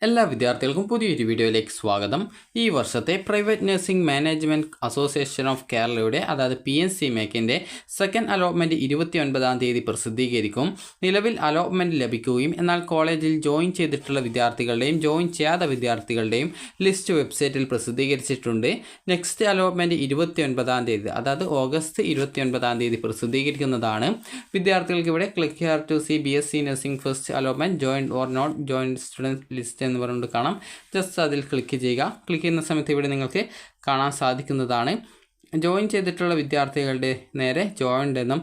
എല്ലാ വിദ്യാർത്ഥികൾക്കും പുതിയൊരു വീഡിയോയിലേക്ക് സ്വാഗതം. ഈ വർഷത്തെ private nursing management association of കേരളയുടെ അതായത് PNC മേക്കിൻ്റെ സെക്കൻഡ് അലോട്ട്മെൻറ്റ് 29-ാം തീയതി പ്രസിദ്ധീകരിക്കും. നിലവിൽ അലോട്ട്മെൻറ്റ് ലഭിക്കുകയും എന്നാൽ കോളേജിൽ ജോയിൻ ചെയ്തിട്ടുള്ള വിദ്യാർത്ഥികളുടെയും ജോയിൻ ചെയ്യാത്ത വിദ്യാർത്ഥികളുടെയും ലിസ്റ്റ് വെബ്സൈറ്റിൽ പ്രസിദ്ധീകരിച്ചിട്ടുണ്ട്. നെക്സ്റ്റ് അലോട്ട്മെൻറ്റ് 29-ാം തീയതി അതായത് ഓഗസ്റ്റ് 29-ാം തീയതി പ്രസിദ്ധീകരിക്കുന്നതാണ്. വിദ്യാർത്ഥികൾക്ക് ഇവിടെ click here to see BSc nursing first allotment join or not join student list എന്ന് പറഞ്ഞുകൊണ്ട് കാണാം. ജസ്റ്റ് അതിൽ ക്ലിക്ക് ചെയ്യുക. ക്ലിക്ക് ചെയ്യുന്ന സമയത്ത് ഇവിടെ നിങ്ങൾക്ക് കാണാൻ സാധിക്കുന്നതാണ്. ജോയിൻ ചെയ്തിട്ടുള്ള വിദ്യാർത്ഥികളുടെ നേരെ ജോയിൻഡ് എന്നും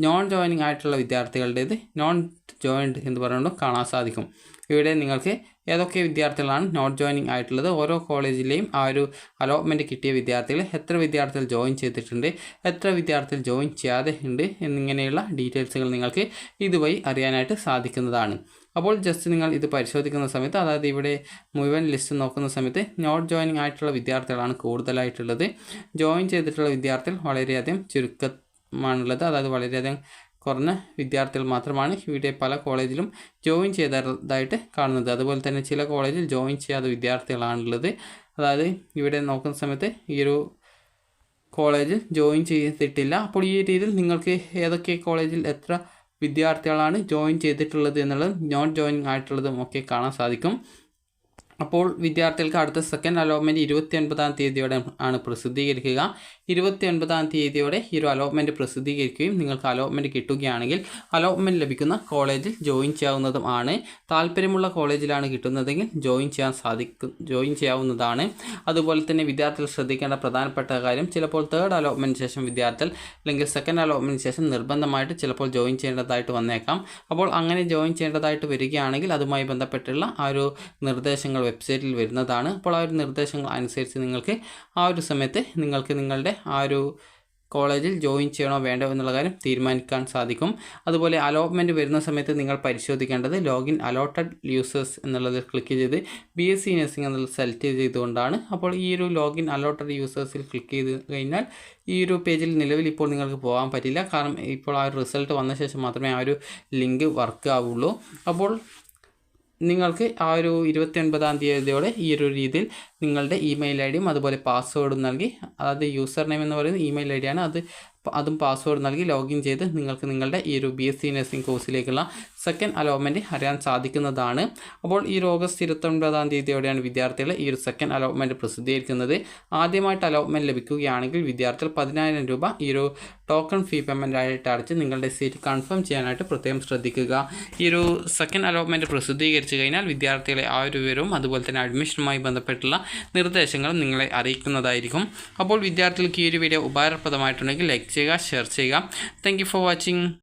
നോൺ ജോയിനിങ് ആയിട്ടുള്ള വിദ്യാർത്ഥികളുടേത് നോൺ ജോയിൻഡ് എന്ന് പറഞ്ഞുകൊണ്ട് കാണാൻ സാധിക്കും. ഇവിടെ നിങ്ങൾക്ക് ഏതൊക്കെ വിദ്യാർത്ഥികളാണ് നോട്ട് ജോയിനിങ് ആയിട്ടുള്ളത്, ഓരോ കോളേജിലെയും ആ ഒരു അലോട്ട്മെൻറ്റ് കിട്ടിയ വിദ്യാർത്ഥികൾ എത്ര വിദ്യാർത്ഥികൾ ജോയിൻ ചെയ്തിട്ടുണ്ട്, എത്ര വിദ്യാർത്ഥികൾ ജോയിൻ ചെയ്യാതെ ഉണ്ട് എന്നിങ്ങനെയുള്ള ഡീറ്റെയിൽസുകൾ നിങ്ങൾക്ക് ഇതുവഴി അറിയാനായിട്ട് സാധിക്കുന്നതാണ്. അപ്പോൾ ജസ്റ്റ് നിങ്ങൾ ഇത് പരിശോധിക്കുന്ന സമയത്ത് അതായത് ഇവിടെ മുഴുവൻ ലിസ്റ്റ് നോക്കുന്ന സമയത്ത് നോട്ട് ജോയിനിങ് ആയിട്ടുള്ള വിദ്യാർത്ഥികളാണ് കൂടുതലായിട്ടുള്ളത്. ജോയിൻ ചെയ്തിട്ടുള്ള വിദ്യാർത്ഥികൾ വളരെയധികം ചുരുക്കമാണുള്ളത്. അതായത് വളരെയധികം കുറഞ്ഞ വിദ്യാർത്ഥികൾ മാത്രമാണ് ഇവിടെ പല കോളേജിലും ജോയിൻ ചെയ്തതായിട്ട് കാണുന്നത്. അതുപോലെ തന്നെ ചില കോളേജിൽ ജോയിൻ ചെയ്യാത്ത വിദ്യാർത്ഥികളാണുള്ളത്. അതായത് ഇവിടെ നോക്കുന്ന സമയത്ത് ഈ ഒരു കോളേജിൽ ജോയിൻ ചെയ്തിട്ടില്ല. അപ്പോൾ ഈ രീതിയിൽ നിങ്ങൾക്ക് ഏതൊക്കെ കോളേജിൽ എത്ര വിദ്യാർത്ഥികളാണ് ജോയിൻ ചെയ്തിട്ടുള്ളത് എന്നുള്ളത് നോട്ട് ജോയിനിങ് ആയിട്ടുള്ളതും ഒക്കെ കാണാൻ സാധിക്കും. അപ്പോൾ വിദ്യാർത്ഥികൾക്ക് അടുത്ത സെക്കൻഡ് അലോട്ട്മെൻറ്റ് 29-ാം തീയതിയോടെ ആണ് പ്രസിദ്ധീകരിക്കുക. 29-ാം തീയതിയോടെ ഈ ഒരു അലോട്ട്മെൻറ്റ് പ്രസിദ്ധീകരിക്കുകയും നിങ്ങൾക്ക് അലോട്ട്മെൻറ്റ് കിട്ടുകയാണെങ്കിൽ അലോട്ട്മെൻറ്റ് ലഭിക്കുന്ന കോളേജിൽ ജോയിൻ ചെയ്യാവുന്നതും ആണ്. താല്പര്യമുള്ള കോളേജിലാണ് കിട്ടുന്നതെങ്കിൽ ജോയിൻ ചെയ്യാവുന്നതാണ്. അതുപോലെ തന്നെ വിദ്യാർത്ഥികൾ ശ്രദ്ധിക്കേണ്ട പ്രധാനപ്പെട്ട കാര്യം, ചിലപ്പോൾ തേർഡ് അലോട്ട്മെൻറ്റിന് ശേഷം വിദ്യാർത്ഥികൾ അല്ലെങ്കിൽ സെക്കൻഡ് അലോട്ട്മെൻറ്റിന് ശേഷം നിർബന്ധമായിട്ട് ചിലപ്പോൾ ജോയിൻ ചെയ്യേണ്ടതായിട്ട് വന്നേക്കാം. അപ്പോൾ അങ്ങനെ ജോയിൻ ചെയ്യേണ്ടതായിട്ട് വരികയാണെങ്കിൽ അതുമായി ബന്ധപ്പെട്ടുള്ള ആ ഒരു നിർദ്ദേശങ്ങൾ വെബ്സൈറ്റിൽ വരുന്നതാണ്. അപ്പോൾ ആ ഒരു നിർദ്ദേശങ്ങൾ അനുസരിച്ച് നിങ്ങൾക്ക് ആ ഒരു സമയത്ത് നിങ്ങൾക്ക് നിങ്ങളുടെ ആ ഒരു കോളേജിൽ ജോയിൻ ചെയ്യണോ വേണ്ടോ എന്നുള്ള കാര്യം തീരുമാനിക്കാൻ സാധിക്കും. അതുപോലെ അലോട്ട്മെൻറ്റ് വരുന്ന സമയത്ത് നിങ്ങൾ പരിശോധിക്കേണ്ടത് ലോഗിൻ അലോട്ടഡ് യൂസേഴ്സ് എന്നുള്ളതിൽ ക്ലിക്ക് ചെയ്ത് BSc നഴ്സിംഗ് എന്നുള്ളത് സെലക്ട് ചെയ്തുകൊണ്ടാണ്. അപ്പോൾ ഈ ഒരു ലോഗിൻ അലോട്ടഡ് യൂസേഴ്സിൽ ക്ലിക്ക് ചെയ്ത് കഴിഞ്ഞാൽ ഈ ഒരു പേജിൽ നിലവിൽ ഇപ്പോൾ നിങ്ങൾക്ക് പോകാൻ പറ്റില്ല. കാരണം ഇപ്പോൾ ആ ഒരു റിസൾട്ട് വന്ന ശേഷം മാത്രമേ ആ ഒരു ലിങ്ക് വർക്ക് ആവുള്ളൂ. അപ്പോൾ നിങ്ങൾക്ക് ആ ഒരു 29-ാം തീയതിയോടെ ഈ ഒരു രീതിയിൽ നിങ്ങളുടെ ഇമെയിൽ ഐഡിയും അതുപോലെ പാസ്വേഡും നൽകി, അതായത് യൂസർ നെയിം എന്ന് പറയുന്നത് ഇമെയിൽ ഐ ഡിയാണ്, അതും പാസ്വേഡ് നൽകി ലോഗിൻ ചെയ്ത് നിങ്ങൾക്ക് നിങ്ങളുടെ ഈ ഒരു BSc നഴ്സിംഗ് കോഴ്സിലേക്കുള്ള സെക്കൻഡ് അലോട്ട്മെൻറ്റ് അറിയാൻ സാധിക്കുന്നതാണ്. അപ്പോൾ ഈ ഓഗസ്റ്റ് 29-ാം തീയതിയോടെയാണ് വിദ്യാർത്ഥികൾ ഈ ഒരു സെക്കൻഡ് അലോട്ട്മെൻറ്റ് പ്രസിദ്ധീകരിക്കുന്നത്. ആദ്യമായിട്ട് അലോട്ട്മെൻറ്റ് ലഭിക്കുകയാണെങ്കിൽ വിദ്യാർത്ഥികൾ 10,000 രൂപ ഈ ഒരു ടോക്കൺ ഫീ പേയ്മെൻ്റ് ആയിട്ട് അടച്ച് നിങ്ങളുടെ സീറ്റ് കൺഫേം ചെയ്യാനായിട്ട് പ്രത്യേകം ശ്രദ്ധിക്കുക. ഈ ഒരു സെക്കൻഡ് അലോട്ട്മെൻറ്റ് പ്രസിദ്ധീകരിച്ച് കഴിഞ്ഞാൽ വിദ്യാർത്ഥികളെ ആ ഒരു വിവരവും അതുപോലെ തന്നെ അഡ്മിഷനുമായി ബന്ധപ്പെട്ടുള്ള നിർദ്ദേശങ്ങളും നിങ്ങളെ അറിയിക്കുന്നതായിരിക്കും. അപ്പോൾ വിദ്യാർത്ഥികൾക്ക് ഈ ഒരു വീഡിയോ ഉപകാരപ്രദമായിട്ടുണ്ടെങ്കിൽ ലൈക്ക് ചെയ്യുക, ഷെയർ ചെയ്യുക. Thank you for watching.